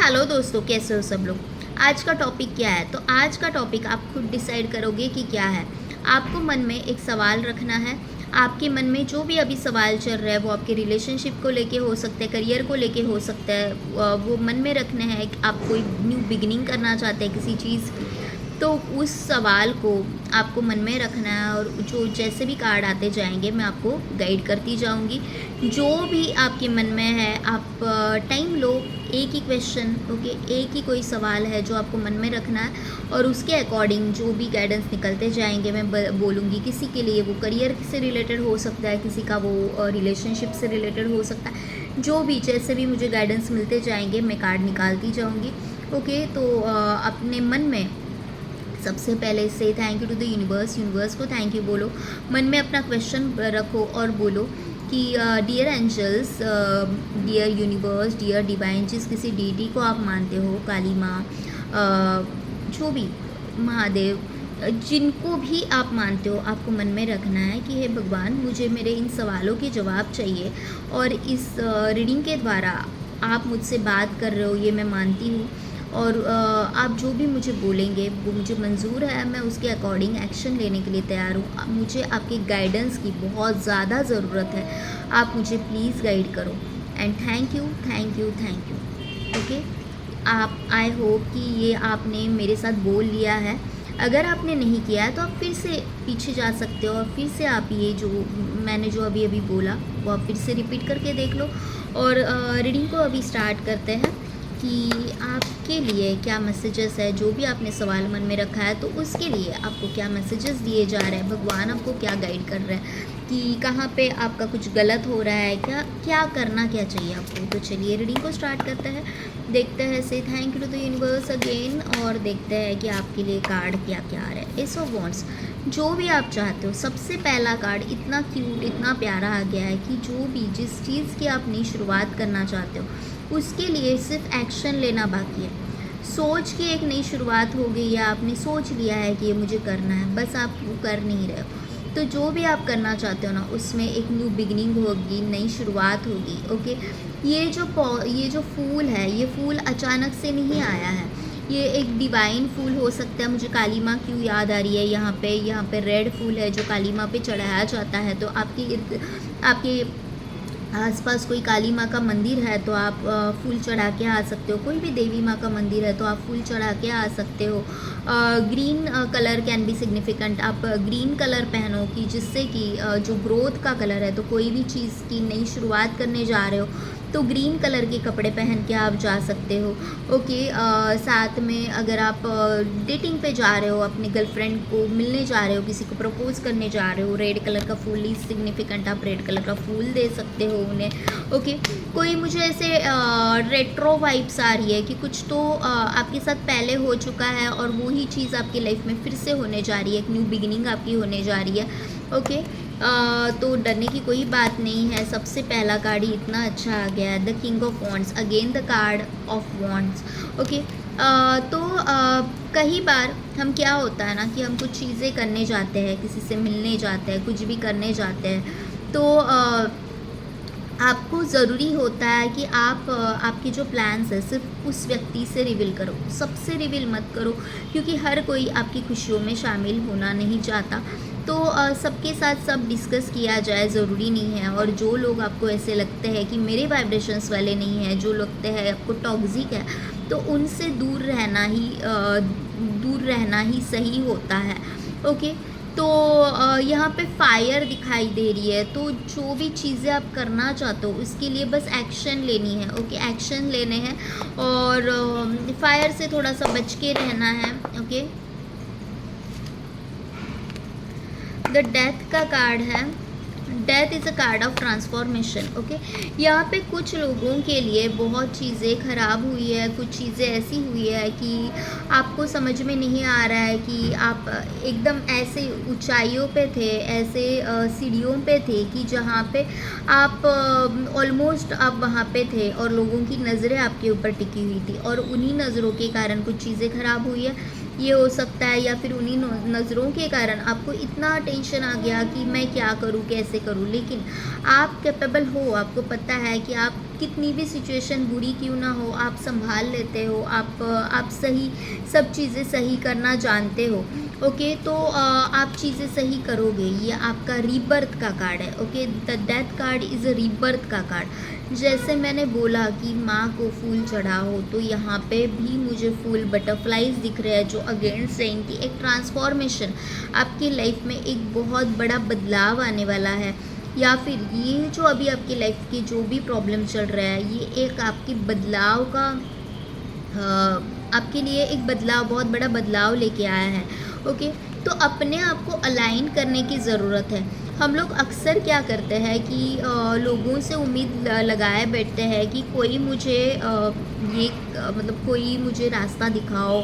Hello दोस्तों, कैसे हो सब लोग। आज का टॉपिक क्या है? तो आज का टॉपिक आप खुद डिसाइड करोगे कि क्या है। आपको मन में एक सवाल रखना है। आपके मन में जो भी अभी सवाल चल रहा है वो आपके रिलेशनशिप को लेके हो सकता है, करियर को लेके हो सकता है। वो मन में रखने हैं कि आप कोई न्यू बिगिनिंग करना चाहते हैं किसी चीज़ की। तो उस सवाल को आपको मन में रखना है और जो जैसे भी कार्ड आते जाएंगे मैं आपको गाइड करती जाऊंगी। जो भी आपके मन में है आप टाइम लो। एक ही क्वेश्चन, ओके, एक ही कोई सवाल है जो आपको मन में रखना है और उसके अकॉर्डिंग जो भी गाइडेंस निकलते जाएंगे मैं बोलूँगी। किसी के लिए वो करियर से रिलेटेड हो सकता है, किसी का वो रिलेशनशिप से रिलेटेड हो सकता है। जो भी जैसे भी मुझे गाइडेंस मिलते जाएंगे मैं कार्ड निकालती जाऊँगी। ओके, तो अपने मन में सबसे पहले से thank you to the universe को थैंक यू बोलो। मन में अपना क्वेश्चन रखो और बोलो कि dear angels, dear universe, dear divine, जिस किसी डीटी को आप मानते हो, काली माँ, जो भी महादेव, जिनको भी आप मानते हो, आपको मन में रखना है कि हे भगवान, मुझे मेरे इन सवालों के जवाब चाहिए और इस रीडिंग के द्वारा आप मुझसे बात कर रहे हो ये मैं मानती हूँ और आप जो भी मुझे बोलेंगे वो मुझे मंजूर है। मैं उसके अकॉर्डिंग एक्शन लेने के लिए तैयार हूँ। मुझे आपकी गाइडेंस की बहुत ज़्यादा ज़रूरत है। आप मुझे प्लीज़ गाइड करो and thank you thank you thank you. Okay, आप आई होप कि ये आपने मेरे साथ बोल लिया है। अगर आपने नहीं किया है तो आप फिर से पीछे जा सकते हो और फिर से आप ये जो मैंने जो अभी अभी बोला वो आप फिर से रिपीट करके देख लो। और रीडिंग को अभी स्टार्ट करते हैं कि आपके लिए क्या मैसेजेस है। जो भी आपने सवाल मन में रखा है तो उसके लिए आपको क्या मैसेजेस दिए जा रहे हैं, भगवान आपको क्या गाइड कर रहे हैं कि कहाँ पे आपका कुछ गलत हो रहा है, क्या क्या करना क्या चाहिए आपको। तो चलिए रीडिंग को स्टार्ट करते हैं, देखते हैं। से thank you to the universe again और देखते हैं कि आपके लिए कार्ड क्या क्या आ रहा है। एस ऑफ वॉन्ड्स, जो भी आप चाहते हो। सबसे पहला कार्ड इतना क्यूट, इतना प्यारा आ गया है कि जो भी जिस चीज़ की आप नई शुरुआत करना चाहते हो उसके लिए सिर्फ एक्शन लेना बाकी है। सोच की एक नई शुरुआत हो गई है, आपने सोच लिया है कि ये मुझे करना है, बस आप वो कर नहीं रहे हो। तो जो भी आप करना चाहते हो ना उसमें एक न्यू बिगिनिंग होगी, नई शुरुआत होगी। ओके, ये जो फूल है ये फूल अचानक से नहीं आया है, ये एक डिवाइन फूल हो सकता है। मुझे काली माँ क्यों याद आ रही है यहाँ पे रेड फूल है जो काली माँ पे चढ़ाया जाता है। तो आपके आसपास कोई काली माँ का मंदिर है तो आप फूल चढ़ा के आ सकते हो। कोई भी देवी माँ का मंदिर है तो आप फूल चढ़ा के आ सकते हो। Green colour can be significant. आप ग्रीन कलर पहनो कि जिससे कि जो ग्रोथ का कलर है, तो कोई भी चीज़ की नई शुरुआत करने जा रहे हो तो ग्रीन कलर के कपड़े पहन के आप जा सकते हो। ओके, साथ में अगर आप डेटिंग पे जा रहे हो, अपने गर्लफ्रेंड को मिलने जा रहे हो, किसी को प्रपोज करने जा रहे हो, रेड कलर का फूल इज सिग्निफिकेंट, आप रेड कलर का फूल दे सकते हो उन्हें। ओके, कोई मुझे ऐसे रेट्रो वाइब्स आ रही है कि कुछ तो आपके साथ पहले हो चुका है और वही चीज़ आपकी लाइफ में फिर से होने जा रही है, एक न्यू बिगिनिंग आपकी होने जा रही है। ओके, तो डरने की कोई बात नहीं है। सबसे पहला कार्ड ही इतना अच्छा आ गया है, the king of wands, again the card of wands. Okay, तो कई बार हम क्या होता है ना कि हम कुछ चीज़ें करने जाते हैं, किसी से मिलने जाते हैं, कुछ भी करने जाते हैं तो आपको ज़रूरी होता है कि आप आपके जो प्लान्स है सिर्फ उस व्यक्ति से रिवील करो, सबसे रिवील मत करो, क्योंकि हर कोई आपकी खुशियों में शामिल होना नहीं चाहता। तो सबके साथ सब डिस्कस किया जाए ज़रूरी नहीं है। और जो लोग आपको ऐसे लगते हैं कि मेरे वाइब्रेशंस वाले नहीं हैं, जो लगते हैं आपको टॉक्सिक है, तो उनसे दूर रहना ही सही होता है। ओके, तो यहाँ पे फायर दिखाई दे रही है। तो जो भी चीज़ें आप करना चाहते हो उसके लिए बस एक्शन लेनी है। ओके, एक्शन लेने हैं और फायर से थोड़ा सा बच के रहना है। ओके, द डेथ का कार्ड है। Death is a card of transformation. Okay, यहाँ पे कुछ लोगों के लिए बहुत चीज़ें ख़राब हुई है, कुछ चीज़ें ऐसी हुई है कि आपको समझ में नहीं आ रहा है कि आप एकदम ऐसे ऊंचाइयों पे थे, ऐसे सीढ़ियों पे थे कि जहाँ पे आप ऑलमोस्ट आप वहाँ पे थे और लोगों की नज़रें आपके ऊपर टिकी हुई थी और उन्हीं नज़रों के कारण कुछ चीज़ें ख़राब हुई है, ये हो सकता है। या फिर उन्हीं नज़रों के कारण आपको इतना टेंशन आ गया कि मैं क्या करूँ, कैसे करूँ। लेकिन आप कैपेबल हो, आपको पता है कि आप कितनी भी सिचुएशन बुरी क्यों ना हो, आप संभाल लेते हो, आप सही सब चीज़ें सही करना जानते हो। ओके, तो आप चीज़ें सही करोगे। ये आपका रीबर्थ का कार्ड है। Okay, the death card is a rebirth का कार्ड। जैसे मैंने बोला कि माँ को फूल चढ़ा हो, तो यहाँ पे भी मुझे फूल बटरफ्लाइज दिख रहे हैं, जो अगेन सेइंग कि एक ट्रांसफॉर्मेशन, आपकी लाइफ में एक बहुत बड़ा बदलाव आने वाला है। या फिर ये जो अभी आपकी लाइफ की जो भी प्रॉब्लम चल रहा है, ये एक आपकी बदलाव का आपके लिए एक बदलाव, बहुत बड़ा बदलाव लेके आया है। ओके, तो अपने आप को अलाइन करने की ज़रूरत है। हम लोग अक्सर क्या करते हैं कि लोगों से उम्मीद लगाए बैठते हैं कि कोई मुझे मतलब कोई मुझे रास्ता दिखाओ,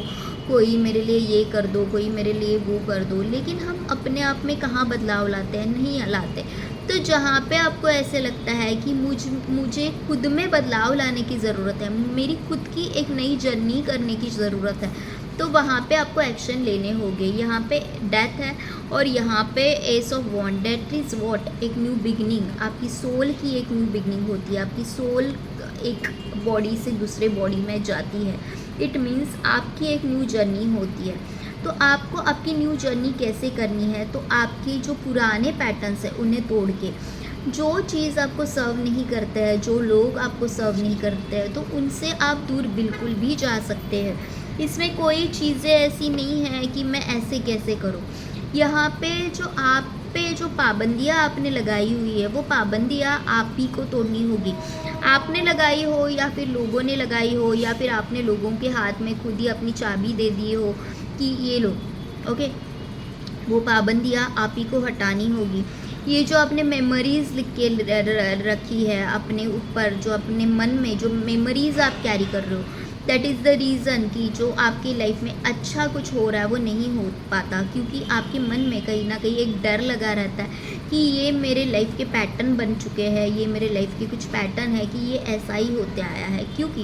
कोई मेरे लिए ये कर दो, कोई मेरे लिए वो कर दो। लेकिन हम अपने आप में कहाँ बदलाव लाते हैं? नहीं लाते। तो जहाँ पे आपको ऐसे लगता है कि मुझे खुद में बदलाव लाने की ज़रूरत है, मेरी खुद की एक नई जर्नी करने की ज़रूरत है, तो वहाँ पे आपको एक्शन लेने होंगे। यहाँ पे डेथ है और यहाँ पे ace of wand. Death is what? एक न्यू बिगनिंग। आपकी सोल की एक न्यू बिगनिंग होती है। आपकी सोल एक बॉडी से दूसरे बॉडी में जाती है। इट मीन्स आपकी एक न्यू जर्नी होती है। तो आपको आपकी न्यू जर्नी कैसे करनी है? तो आपके जो पुराने पैटर्न्स हैं उन्हें तोड़ के, जो चीज़ आपको सर्व नहीं करते हैं, जो लोग आपको सर्व नहीं करते हैं, तो उनसे आप दूर बिल्कुल भी जा सकते हैं। इसमें कोई चीज़ें ऐसी नहीं है कि मैं ऐसे कैसे करूं। यहाँ पे जो पाबंदियाँ आपने लगाई हुई है, वो पाबंदियाँ आप ही को तोड़नी होगी। आपने लगाई हो या फिर लोगों ने लगाई हो, या फिर आपने लोगों के हाथ में खुद ही अपनी चाबी दे दी हो कि ये लो। ओके, वो पाबंदियाँ आप ही को हटानी होगी। ये जो आपने मेमोरीज़ लिख के रखी है अपने ऊपर, जो अपने मन में जो मेमोरीज़ आप कैरी कर रहे हो, दैट इज़ द रीज़न कि जो आपकी लाइफ में अच्छा कुछ हो रहा है वो नहीं हो पाता, क्योंकि आपके मन में कहीं ना कहीं एक डर लगा रहता है कि ये मेरे लाइफ के पैटर्न बन चुके हैं, ये मेरे लाइफ के कुछ पैटर्न है कि ये ऐसा ही होते आया है। क्योंकि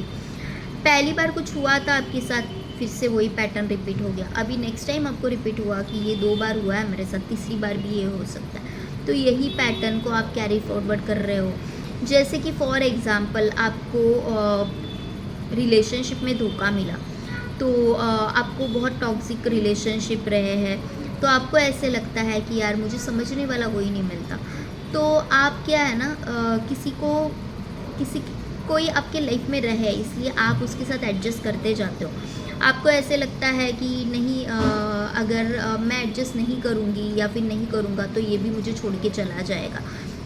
पहली बार कुछ हुआ था आपके साथ, फिर से वही पैटर्न रिपीट हो गया। अभी नेक्स्ट टाइम आपको रिपीट हुआ कि ये 2 बार हुआ है मेरे साथ, तीसरी बार भी ये हो सकता है। तो यही पैटर्न को आप कैरी फॉरवर्ड कर रहे हो। जैसे कि फॉर एग्ज़ाम्पल आपको रिलेशनशिप में धोखा मिला, तो आपको बहुत टॉक्सिक रिलेशनशिप रहे हैं, तो आपको ऐसे लगता है कि यार मुझे समझने वाला कोई नहीं मिलता। तो आप क्या है ना, किसी कोई आपके लाइफ में रहे, इसलिए आप उसके साथ एडजस्ट करते जाते हो। आपको ऐसे लगता है कि नहीं, अगर मैं एडजस्ट नहीं करूँगी या फिर नहीं करूँगा तो ये भी मुझे छोड़ के चला जाएगा,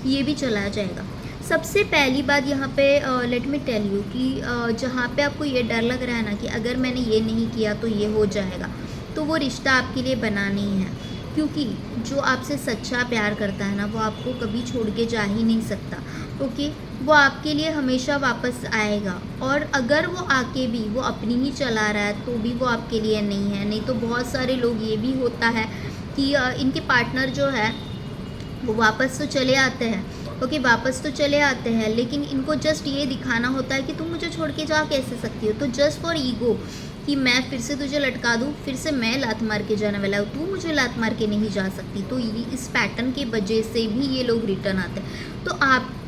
ये भी चला जाएगा। सबसे पहली बात यहाँ पे लेट मी टेल यू कि जहाँ पे आपको ये डर लग रहा है ना कि अगर मैंने ये नहीं किया तो ये हो जाएगा, तो वो रिश्ता आपके लिए बना नहीं है। क्योंकि जो आपसे सच्चा प्यार करता है ना, वो आपको कभी छोड़ के जा ही नहीं सकता। ओके, वो आपके लिए हमेशा वापस आएगा, और अगर वो आके भी वो अपनी ही चला रहा है तो भी वो आपके लिए नहीं है। नहीं तो बहुत सारे लोग ये भी होता है कि इनके पार्टनर जो है वो वापस तो चले आते हैं। ओके, वापस तो चले आते हैं, लेकिन इनको जस्ट ये दिखाना होता है कि तुम मुझे छोड़ के जा कैसे सकती हो। तो जस्ट फॉर ईगो कि मैं फिर से तुझे लटका दूँ, फिर से मैं लात मार के जाने वाला हूँ, तू मुझे लात मार के नहीं जा सकती। तो ये इस पैटर्न की वजह से भी ये लोग रिटर्न आते हैं। तो आपको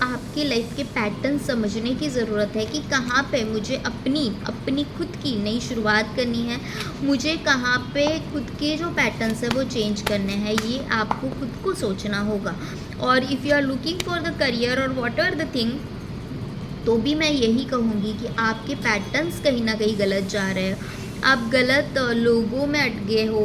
आपके लाइफ के पैटर्न समझने की ज़रूरत है कि कहाँ पे मुझे अपनी खुद की नई शुरुआत करनी है, मुझे कहाँ पे खुद के जो पैटर्न्स है वो चेंज करने हैं, ये आपको खुद को सोचना होगा। और if you are looking for the career और वॉट एवर द थिंग, तो भी मैं यही कहूँगी कि आपके पैटर्न्स कहीं ना कहीं गलत जा रहे हैं। आप गलत लोगों में अटके हो,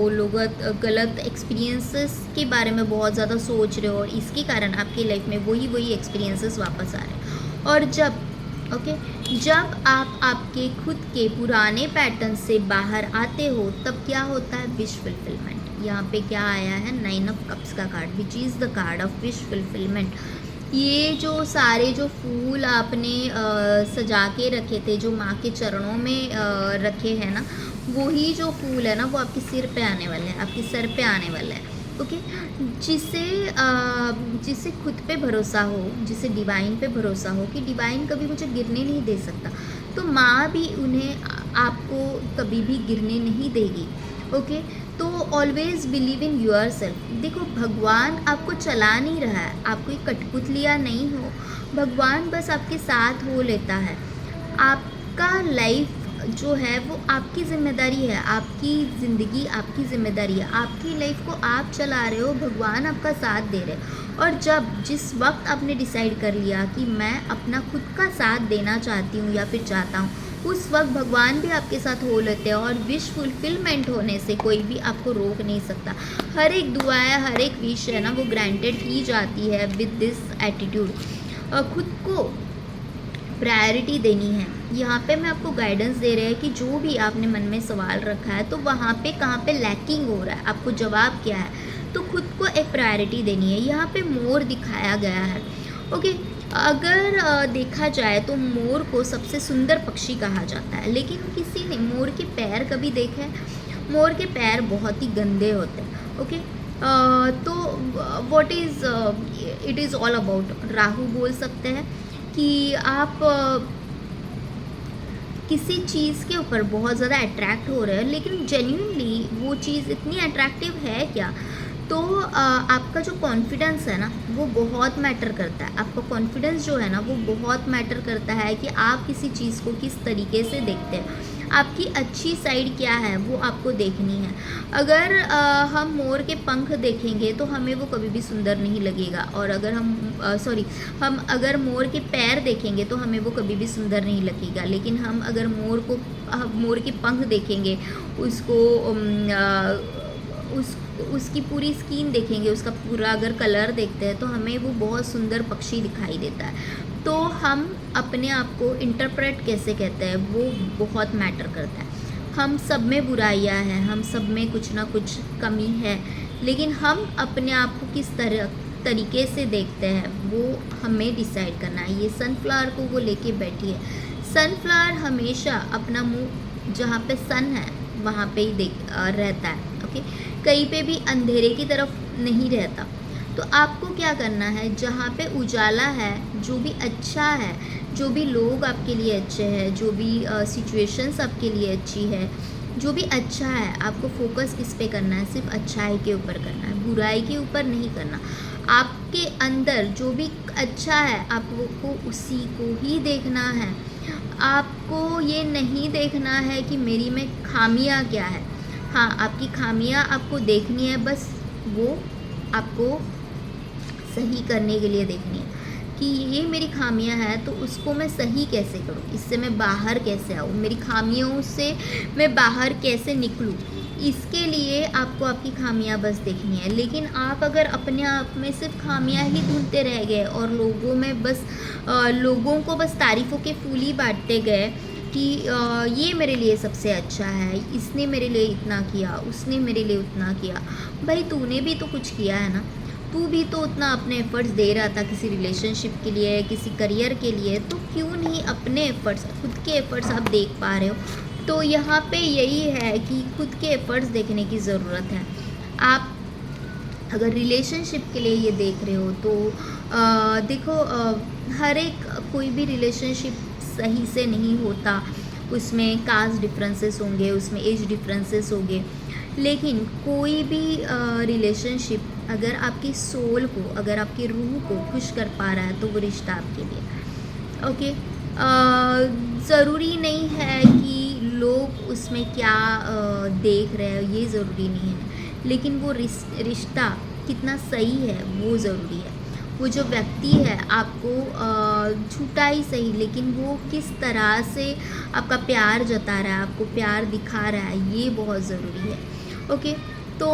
गलत एक्सपीरियंसेस के बारे में बहुत ज़्यादा सोच रहे हो, और इसके कारण आपकी लाइफ में वही एक्सपीरियंसेस वापस आ रहे हैं। और जब आप आपके खुद के पुराने पैटर्न से बाहर आते हो, तब क्या होता है? Wish fulfilment. यहाँ पे क्या आया है? 9 ऑफ कप्स का card, which is the card of wish fulfilment. ये जो सारे जो फूल आपने सजा के रखे थे, जो माँ के चरणों में रखे हैं ना, वही जो फूल है ना, वो आपके सिर पे आने वाले हैं, आपके सर पे आने वाला है। ओके, जिसे खुद पे भरोसा हो, जिसे डिवाइन पे भरोसा हो कि डिवाइन कभी मुझे गिरने नहीं दे सकता, तो माँ भी उन्हें आपको कभी भी गिरने नहीं देगी। ओके, तो always believe in your self. देखो, भगवान आपको चला नहीं रहा है, आप कोई कठपुतलियाँ नहीं हो, भगवान बस आपके साथ हो लेता है। आपका लाइफ जो है वो आपकी ज़िम्मेदारी है, आपकी ज़िंदगी आपकी ज़िम्मेदारी है, आपकी लाइफ को आप चला रहे हो, भगवान आपका साथ दे रहे हैं। और जिस वक्त आपने डिसाइड कर लिया कि मैं अपना खुद का साथ देना चाहती हूँ या फिर चाहता हूँ, उस वक्त भगवान भी आपके साथ हो लेते हैं और विश फुलफिलमेंट होने से कोई भी आपको रोक नहीं सकता। हर एक दुआ है, हर एक विश है ना, वो ग्रांटेड की जाती है विद दिस एटीट्यूड। खुद को प्रायोरिटी देनी है। यहाँ पे मैं आपको गाइडेंस दे रहे हैं कि जो भी आपने मन में सवाल रखा है तो वहाँ पे कहाँ पे लैकिंग हो रहा है, आपको जवाब क्या है, तो खुद को एक प्रायोरिटी देनी है। यहाँ पे मोर दिखाया गया है। ओके, अगर देखा जाए तो मोर को सबसे सुंदर पक्षी कहा जाता है, लेकिन किसी ने मोर के पैर कभी देखे हैं? मोर के पैर बहुत ही गंदे होते हैं। ओके, तो what is it is all about, Rahu बोल सकते हैं कि आप किसी चीज़ के ऊपर बहुत ज़्यादा अट्रैक्ट हो रहे हैं, लेकिन जेन्युइनली वो चीज़ इतनी अट्रैक्टिव है क्या? तो आपका जो कॉन्फिडेंस है ना वो बहुत मैटर करता है। आपका कॉन्फिडेंस जो है ना वो बहुत मैटर करता है कि आप किसी चीज़ को किस तरीके से देखते हैं। आपकी अच्छी साइड क्या है वो आपको देखनी है। अगर हम मोर के पंख देखेंगे तो हमें वो कभी भी सुंदर नहीं लगेगा, और अगर हम अगर मोर के पैर देखेंगे तो हमें वो कभी भी सुंदर नहीं लगेगा। लेकिन हम अगर मोर के पंख देखेंगे, उसको उसकी पूरी स्किन देखेंगे, उसका पूरा अगर कलर देखते हैं तो हमें वो बहुत सुंदर पक्षी दिखाई देता है। तो हम अपने आप को इंटरप्रेट कैसे कहते हैं वो बहुत मैटर करता है। हम सब में बुराइयां हैं, हम सब में कुछ ना कुछ कमी है, लेकिन हम अपने आप को किस तरीके से देखते हैं वो हमें डिसाइड करना है। ये सनफ्लावर को वो लेके बैठी है। सनफ्लावर हमेशा अपना मुंह जहाँ पे सन है वहाँ पे ही रहता है। ओके, कहीं पे भी अंधेरे की तरफ नहीं रहता। तो आपको क्या करना है, जहाँ पे उजाला है, जो भी अच्छा है, जो भी लोग आपके लिए अच्छे हैं, जो भी सिचुएशंस आपके लिए अच्छी है, जो भी अच्छा है, आपको फोकस किस पे करना है? सिर्फ अच्छाई के ऊपर करना है, बुराई के ऊपर नहीं करना। आपके अंदर जो भी अच्छा है आपको उसी को ही देखना है। आपको ये नहीं देखना है कि मेरी में खामियां क्या है। हाँ, आपकी खामियां आपको देखनी है, बस वो आपको सही करने के लिए देखनी है कि ये मेरी खामियां हैं तो उसको मैं सही कैसे करूँ, इससे मैं बाहर कैसे आऊँ, मेरी खामियों से मैं बाहर कैसे निकलूँ। इसके लिए आपको आपकी खामियां बस देखनी है। लेकिन आप अगर अपने आप में सिर्फ खामियां ही ढूंढते रह गए और लोगों को बस तारीफ़ों के फूल ही बांटते गए कि ये मेरे लिए सबसे अच्छा है, इसने मेरे लिए इतना किया, उसने मेरे लिए उतना किया। भाई तूने भी तो कुछ किया है ना, तू भी तो उतना अपने एफ़र्ट्स दे रहा था किसी रिलेशनशिप के लिए, किसी करियर के लिए, तो क्यों नहीं अपने एफ़र्ट्स, खुद के एफ़र्ट्स आप देख पा रहे हो? तो यहाँ पे यही है कि खुद के एफ़र्ट्स देखने की ज़रूरत है। आप अगर रिलेशनशिप के लिए ये देख रहे हो तो देखो, हर एक कोई भी रिलेशनशिप सही से नहीं होता। उसमें कास्ट डिफरेंसेस होंगे, उसमें एज डिफरेंसेस होंगे, लेकिन कोई भी रिलेशनशिप अगर आपकी सोल को, अगर आपकी रूह को खुश कर पा रहा है तो वो रिश्ता आपके लिए। ओके, ज़रूरी नहीं है कि लोग उसमें क्या देख रहे हैं, ये ज़रूरी नहीं है, लेकिन वो रिश्ता कितना सही है वो ज़रूरी है। वो जो व्यक्ति है आपको झूठा ही सही, लेकिन वो किस तरह से आपका प्यार जता रहा है, आपको प्यार दिखा रहा है, ये बहुत ज़रूरी है। ओके, तो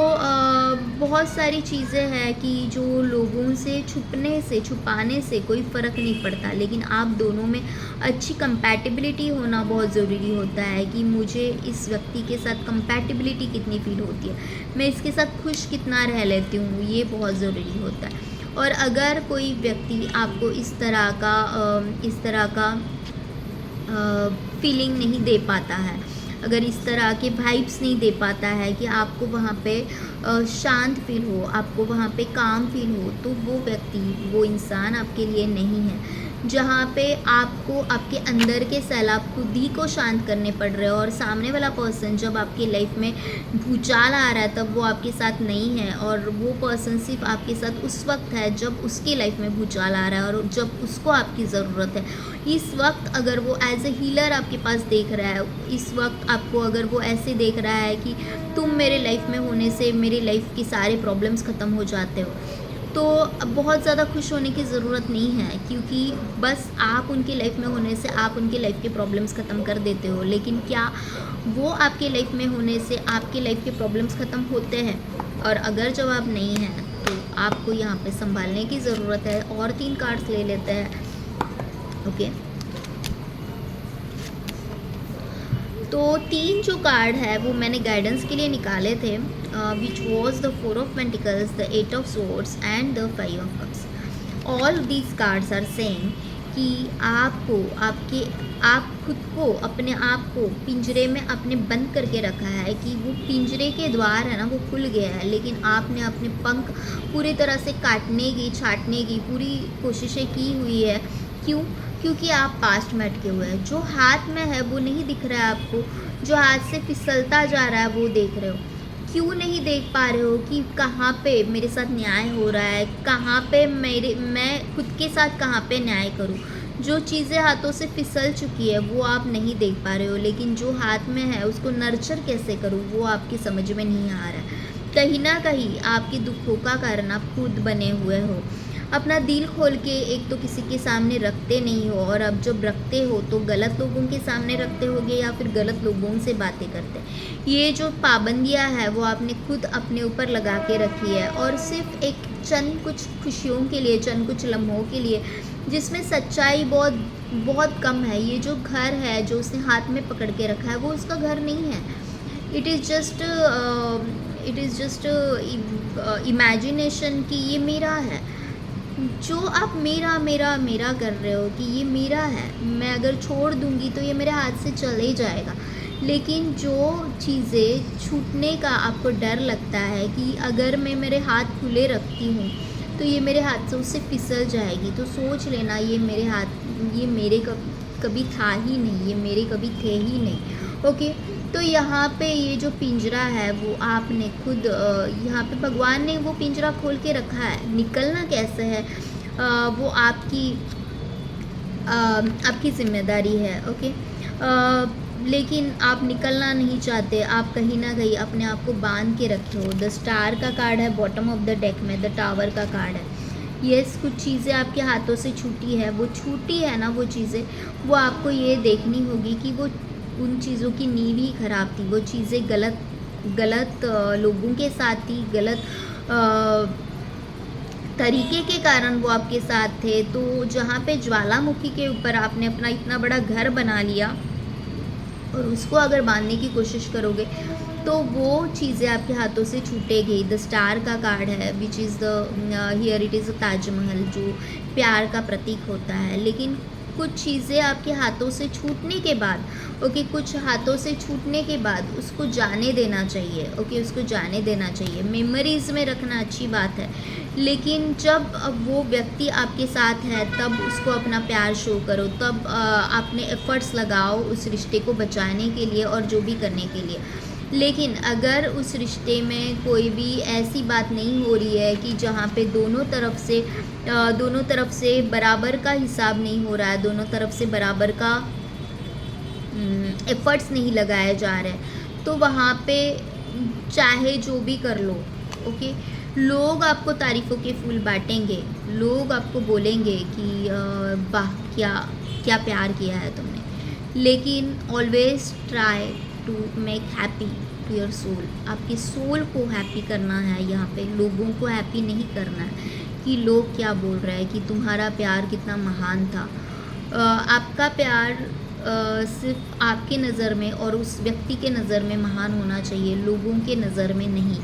बहुत सारी चीज़ें हैं कि जो लोगों से छुपाने से कोई फ़र्क नहीं पड़ता, लेकिन आप दोनों में अच्छी कंपैटिबिलिटी होना बहुत ज़रूरी होता है कि मुझे इस व्यक्ति के साथ कंपैटिबिलिटी कितनी फ़ील होती है, मैं इसके साथ खुश कितना रह लेती हूँ, ये बहुत ज़रूरी होता है। और अगर कोई व्यक्ति आपको इस तरह का फीलिंग नहीं दे पाता है, अगर इस तरह के वाइब्स नहीं दे पाता है कि आपको वहाँ पे शांत फील हो, आपको वहाँ पे काम फील हो, तो वो व्यक्ति, वो इंसान आपके लिए नहीं है। जहाँ पे आपको आपके अंदर के सैलाब खुद ही को शांत करने पड़ रहे हो, और सामने वाला पर्सन जब आपकी लाइफ में भूचाल आ रहा है तब वो आपके साथ नहीं है, और वो पर्सन सिर्फ आपके साथ उस वक्त है जब उसकी लाइफ में भूचाल आ रहा है और जब उसको आपकी ज़रूरत है। इस वक्त अगर वो एज ए हीलर आपके पास देख रहा है, इस वक्त आपको अगर वो ऐसे देख रहा है कि तुम मेरे लाइफ में होने से मेरी लाइफ के सारे प्रॉब्लम्स ख़त्म हो जाते हो, तो बहुत ज़्यादा खुश होने की ज़रूरत नहीं है, क्योंकि बस आप उनकी लाइफ में होने से आप उनकी लाइफ के प्रॉब्लम्स ख़त्म कर देते हो। लेकिन क्या वो आपके लाइफ में होने से आपके लाइफ के प्रॉब्लम्स ख़त्म होते हैं? और अगर जवाब नहीं है तो आपको यहाँ पे संभालने की ज़रूरत है। और 3 कार्ड्स ले लेते हैं। ओके, तो 3 जो कार्ड है वो मैंने गाइडेंस के लिए निकाले थे, which was the 4 of pentacles, the 8 of swords and the 5 of cups. All these cards are saying कि आपको आप खुद को अपने आप को पिंजरे में अपने बंद करके रखा है, कि वो पिंजरे के द्वार है ना वो खुल गया है, लेकिन आपने अपने पंख पूरी तरह से काटने की छाटने की पूरी कोशिशें की हुई है। क्यों? क्योंकि आप पास्ट में अटके हुए हैं। जो हाथ में है वो नहीं दिख रहा है आपको, जो हाथ से फिसलता जा रहा है वो देख रहे हो। क्यों नहीं देख पा रहे हो कि कहाँ पे मेरे साथ न्याय हो रहा है, कहाँ पे मैं खुद के साथ कहाँ पे न्याय करूँ। जो चीज़ें हाथों से फिसल चुकी है वो आप नहीं देख पा रहे हो, लेकिन जो हाथ में है उसको नर्चर कैसे करूँ वो आपकी समझ में नहीं आ रहा है। कहीं ना कहीं आपके दुखों का कारण आप खुद बने हुए हो। अपना दिल खोल के एक तो किसी के सामने रखते नहीं हो, और अब जब रखते हो तो गलत लोगों के सामने रखते होगे या फिर गलत लोगों से बातें करते। ये जो पाबंदियां है वो आपने खुद अपने ऊपर लगा के रखी है, और सिर्फ एक चंद कुछ खुशियों के लिए, चंद कुछ लम्हों के लिए, जिसमें सच्चाई बहुत बहुत कम है। ये जो घर है जो उसने हाथ में पकड़ के रखा है वो उसका घर नहीं है। इट इज़ जस्ट इमेजिनेशन कि ये मेरा है। जो आप मेरा मेरा मेरा कर रहे हो कि ये मेरा है, मैं अगर छोड़ दूंगी तो ये मेरे हाथ से चले जाएगा। लेकिन जो चीज़ें छूटने का आपको डर लगता है कि अगर मैं मेरे हाथ खुले रखती हूँ तो ये मेरे हाथ से उससे फिसल जाएगी, तो सोच लेना ये मेरे हाथ, ये मेरे कभी था ही नहीं, ये मेरे कभी थे ही नहीं। ओके, तो यहाँ पे ये जो पिंजरा है वो आपने खुद यहाँ पे भगवान ने वो पिंजरा खोल के रखा है। निकलना कैसे है वो आपकी जिम्मेदारी है। ओके, लेकिन आप निकलना नहीं चाहते, आप कहीं ना कहीं अपने आप को बांध के रखे हो। द स्टार का कार्ड है बॉटम ऑफ द डेक में, द टावर का कार्ड है। यस, कुछ चीज़ें आपके हाथों से छूटी है, वो छूटी है ना वो चीज़ें, वो आपको ये देखनी होगी कि वो उन चीज़ों की नींव ही ख़राब थी। वो चीज़ें गलत लोगों के साथ थी, गलत तरीके के कारण वो आपके साथ थे। तो जहाँ पे ज्वालामुखी के ऊपर आपने अपना इतना बड़ा घर बना लिया और उसको अगर बांधने की कोशिश करोगे तो वो चीज़ें आपके हाथों से छूटेगी। द स्टार का कार्ड है which is the here it is a Taj Mahal, जो प्यार का प्रतीक होता है। लेकिन कुछ चीज़ें आपके हाथों से छूटने के बाद, ओके, कुछ हाथों से छूटने के बाद उसको जाने देना चाहिए। ओके, उसको जाने देना चाहिए। मेमोरीज़ में रखना अच्छी बात है, लेकिन जब वो व्यक्ति आपके साथ है तब उसको अपना प्यार शो करो, तब आपने एफ़र्ट्स लगाओ उस रिश्ते को बचाने के लिए और जो भी करने के लिए। लेकिन अगर उस रिश्ते में कोई भी ऐसी बात नहीं हो रही है कि जहाँ पे दोनों तरफ से बराबर का हिसाब नहीं हो रहा है, दोनों तरफ से बराबर का एफ़र्ट्स नहीं लगाए जा रहे, तो वहाँ पे चाहे जो भी कर लो, ओके, लोग आपको तारीफ़ों के फूल बांटेंगे, लोग आपको बोलेंगे कि वाह क्या क्या प्यार किया है तुमने, लेकिन always try to make happy to your soul. आपकी सोल को हैप्पी करना है, यहाँ पे लोगों को हैप्पी नहीं करना है कि लोग क्या बोल रहे हैं कि तुम्हारा प्यार कितना महान था। आपका प्यार सिर्फ आपके नज़र में और उस व्यक्ति के नज़र में महान होना चाहिए, लोगों के नज़र में नहीं।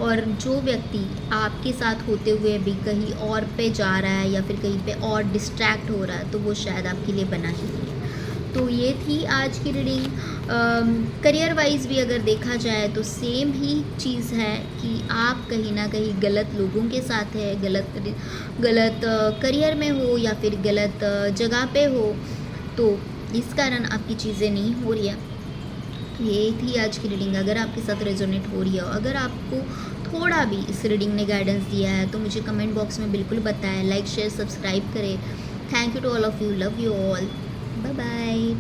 और जो व्यक्ति आपके साथ होते हुए भी कहीं और पे जा रहा है या फिर कहीं पे और डिस्ट्रैक्ट हो रहा है, तो वो शायद आपके लिए बना ही नहीं है। तो ये थी आज की रीडिंग। करियर वाइज भी अगर देखा जाए तो सेम ही चीज़ है कि आप कहीं ना कहीं गलत लोगों के साथ है, गलत करियर में हो या फिर गलत जगह पे हो, तो इस कारण आपकी चीज़ें नहीं हो रही है। ये थी आज की रीडिंग। अगर आपके साथ रेजोनेट हो रही है और अगर आपको थोड़ा भी इस रीडिंग ने गाइडेंस दिया है तो मुझे कमेंट बॉक्स में बिल्कुल बताएं। लाइक शेयर सब्सक्राइब करें। Thank you to all of you, love you all, bye bye.